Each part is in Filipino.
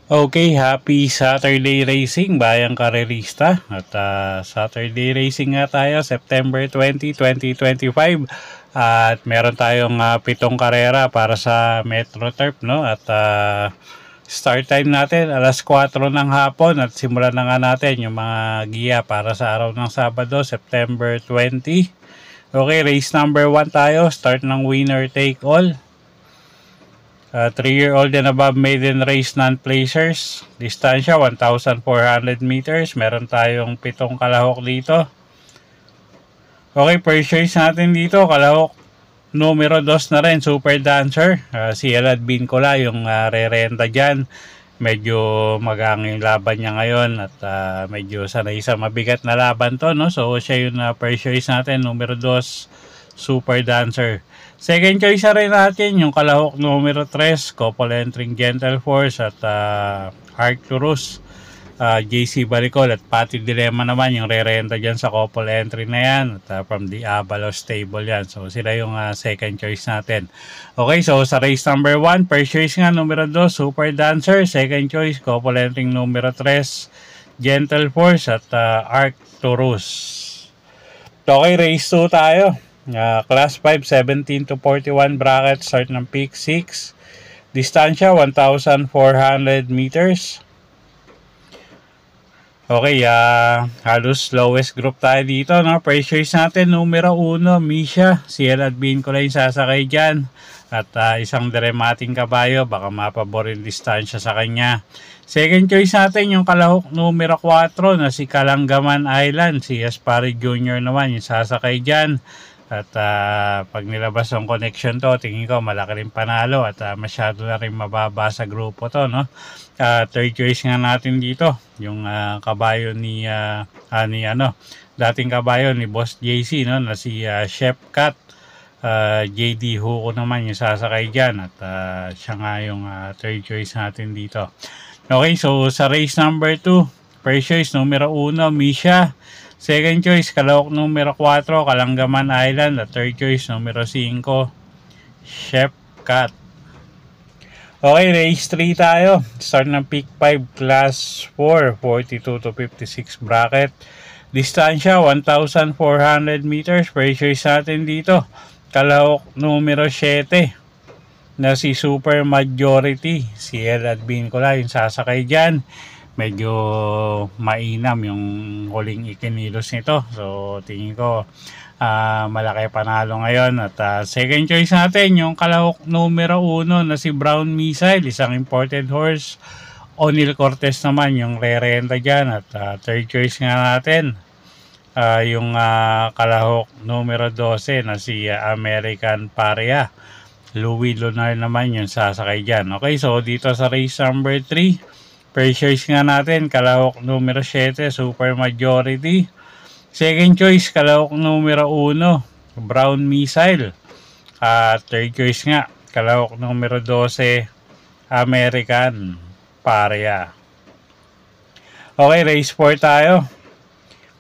Okay, happy Saturday Racing, bayang karerista. At Saturday Racing nga tayo, September 20, 2025. At meron tayong 7 karera para sa Metro Turf, no? At start time natin alas 4 ng hapon at simulan na nga natin yung mga giya para sa araw ng Sabado, September 20. Okay, race number 1 tayo, start ng winner take all. 3-year-old and above maiden race non-placers. Distansya 1,400 meters. Meron tayong 7 kalahok dito. Okay, first choice natin dito, kalahok numero 2 na rin, Super Dancer. Si Elad Bincola yung re-renta dyan. Medyo magang yung laban niya ngayon at medyo sanay sa mabigat na laban to, no? So siya yung first choice natin, numero 2, Super Dancer. Second choice na rin natin yung kalahok numero 3, couple entering Gentle Force at Arcturus. JC Baricol at Pati Dilemma naman yung re-renta dyan sa couple entry na yan at from the Avalos stable yan. So sila yung second choice natin. Okay, so sa race number 1, first choice nga numero 2, Super Dancer. Second choice, couple entering numero 3, Gentle Force at Arcturus. Okay, race 2 tayo. Class 5, 17 to 41 bracket, start ng peak 6. Distansya 1,400 meters. Okay, halos lowest group tayo dito, no? First choice natin, numero 1, Misha. Si Elad Bincola yung sasakay dyan. At isang dramating kabayo, baka mapaborin distansya sa kanya. Second choice natin, yung kalahok numero 4 na si Kalanggaman Island. Si Aspari Jr. naman yung sasakay dyan. At pag nilabas yung connection to, tingin ko malaki rin panalo at masyado na rin mababa sa grupo to, no? Third choice nga natin dito, yung kabayo ni dating kabayo ni Boss JC, no, na si Chef Cat. JD Huko naman yung sasakay dyan at siya nga yung third choice natin dito. Okay, so sa race number 2, first choice numero 1, Misha. Second choice, kalahok numero 4, Kalanggaman Island. At third choice, numero 5, Chef Cat. Okay, race 3 tayo. Start ng peak 5, class 4, 42 to 56 bracket. Distansya, 1,400 meters. First choice natin dito, kalahok numero 7, na si Super Majority. Si Elad Bincola yung sasakay dyan. Medyo mainam yung huling ikinilos nito. So tingin ko malaki panalo ngayon. At second choice natin yung kalahok numero 1 na si Brown Missile, isang imported horse. O'Neal Cortez naman yung re-renta dyan. At third choice nga natin yung kalahok numero 12 na si American Paria. Louis Lunar naman yung sasakay dyan. Okay, so dito sa race number 3, first choice nga natin, kalahok numero 7, Super Majority. Second choice, kalahok numero 1, Brown Missile. Third choice nga, kalahok numero 12, American Paria. Okay, race 4 tayo.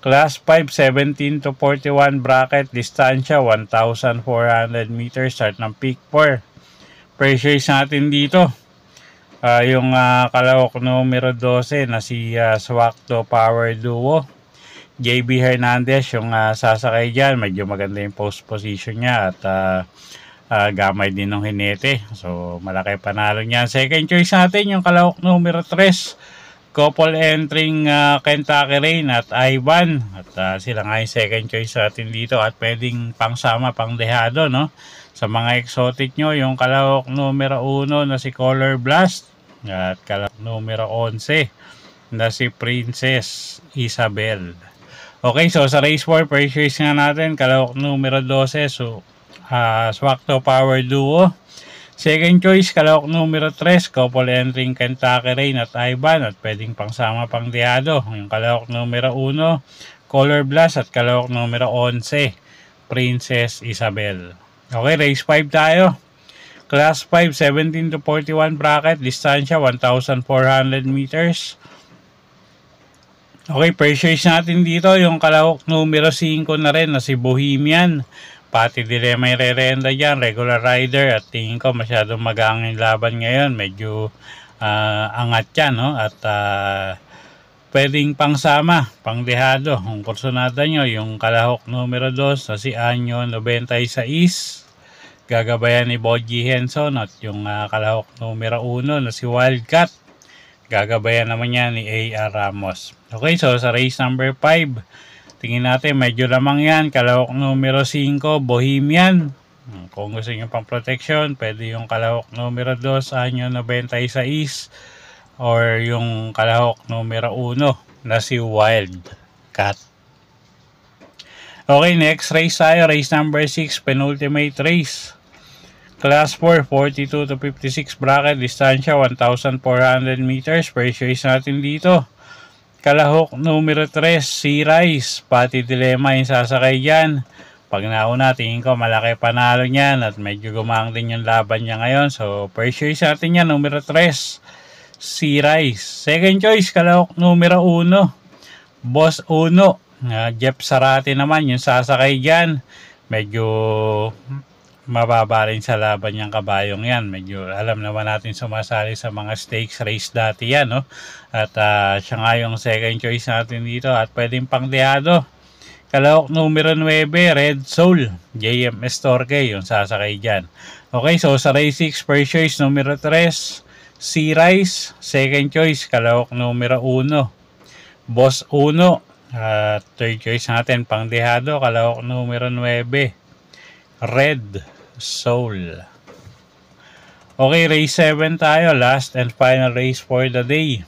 Class 5, 17 to 41 bracket, distansya 1,400 meters, start ng peak 4. First choice natin dito, yung kalahok numero 12 na si Swakto Power Duo. JB Hernandez yung sasakay dyan. Medyo maganda yung post position niya at gamay din ng hinete. So malaki panalo niya. Second choice natin yung kalahok numero 3, couple entering Kentucky Rain at Ivan. At sila nga yung second choice natin dito at pwedeng pangsama, pang dehado, no? Sa mga exotic nyo, yung kalahok numero 1 na si Color Blast at kalahok numero 11 na si Princess Isabel. Okay, so sa race 4, first choice nga natin, kalahok numero 12, so Swakto Power Duo. Second choice, kalahok numero 3, couple entering Kentucky Rain at Ivan at pwedeng pangsama, pang dehado. Yung kalahok numero 1, Color Blast at kalahok numero 11, Princess Isabel. Okay, race 5 tayo. Class 5, 17 to 41 bracket, distansya 1,400 meters. Okay, purchase natin dito yung kalahok numero 5 na rin na si Bohemian. Pati dile may re-renda dyan, regular rider, at tingin ko masyadong magang yung laban ngayon. Medyo angat yan, no? At pwedeng pangsama, pangdehado. Kung kursunada nyo, yung kalahok numero 2 na si Anyo 96, gagabayan ni Boji Henson, at yung kalahok numero 1 na si Wildcat, gagabayan naman niya ni A.R. Ramos. Okay, so sa race number 5, tingin natin medyo lamang yan. Kalahok numero 5, Bohemian. Kung gusto nyo pang protection, pwede yung kalahok numero 2, Anyo 96, or yung kalahok numero 1 na si Wildcat. Okay, next race tayo. Race number 6, penultimate race. Class 4, 42 to 56 bracket, distansya 1,400 meters. First race natin dito. Kalahok numero 3, si Rice. Pati Dilema yung sasakay dyan. Pag nauna, tingin ko malaki panalo niyan at medyo gumang din yung laban niya ngayon. So, first race natin yan, numero 3. Si Rice. Second choice, kalahok numero 1, Boss 1. Jeff Sarate naman yung sasakay dyan. Medyo mababa rin sa laban niyang kabayong yan. Medyo alam naman natin sumasali sa mga stakes race dati yan, no? At siya nga yung second choice natin dito at pwedeng pangdehado. Kalahok numero 9, Red Soul. JMS Torque yung sasakay dyan. Okay, so sa race 6, first choice numero 3, si Rice. Second choice, kalahok numero 1, Boss 1. Third choice natin, pangdehado, kalahok numero 9, Red Soul. Okay, race 7 tayo. Last and final race for the day.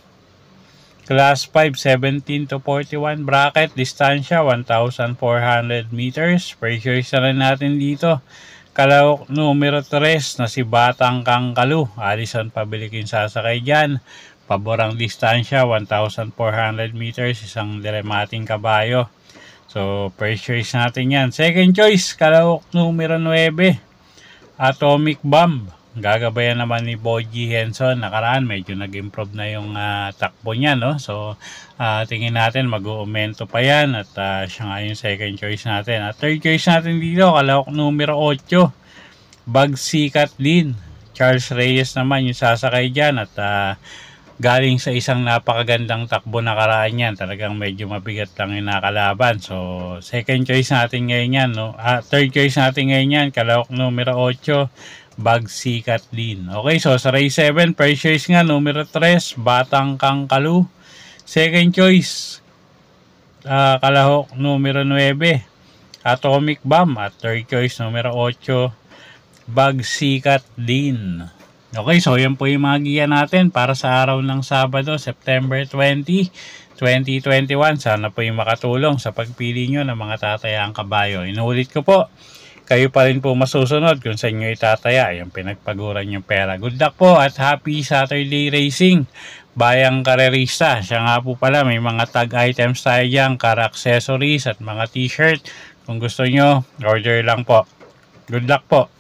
Class 5, 17 to 41 bracket, distansya 1,400 meters. First choice na rin natin dito. Kalahok numero 3 na si Batang Kangkalu. Alison Pabilikin sasakay dyan. Paborang distansya 1,400 meters. Isang diremating kabayo. So, first choice natin yan. Second choice, kalahok numero 9, Atomic Bomb. Gagabayan naman ni Boji Henson. Nakaraan, medyo nag-improve na yung takbo niya, no? So, tingin natin mag-uumento pa yan. At siya nga yung second choice natin. At third choice natin dito, kalahok numero 8, Bagsikat din. Charles Reyes naman yung sasakay dyan. At galing sa isang napakagandang takbo nakaraan yan. Talagang medyo mabigat lang yung nakalaban. So, second choice natin ngayon yan, no? Third choice natin ngayon yan, kalahok numero 8, Bagsikat din. Okay, so sa race 7, first choice nga, numero 3, Batang Kangkalu. Second choice, kalahok numero 9, Atomic Bomb. At third choice, numero 8, Bagsikat din. Okay, so yan po yung mga giya natin para sa araw ng Sabado, September 20, 2021. Sana po yung makatulong sa pagpili nyo ng mga tatayang kabayo. Inuulit ko po, kayo pa rin po masusunod kung sa inyo itataya yung pinagpaguran yung pera. Good luck po at happy Saturday racing, Bayang Karerista. Siya nga po pala, may mga tag items tayo dyan, car accessories at mga t-shirt. Kung gusto nyo, order lang po. Good luck po.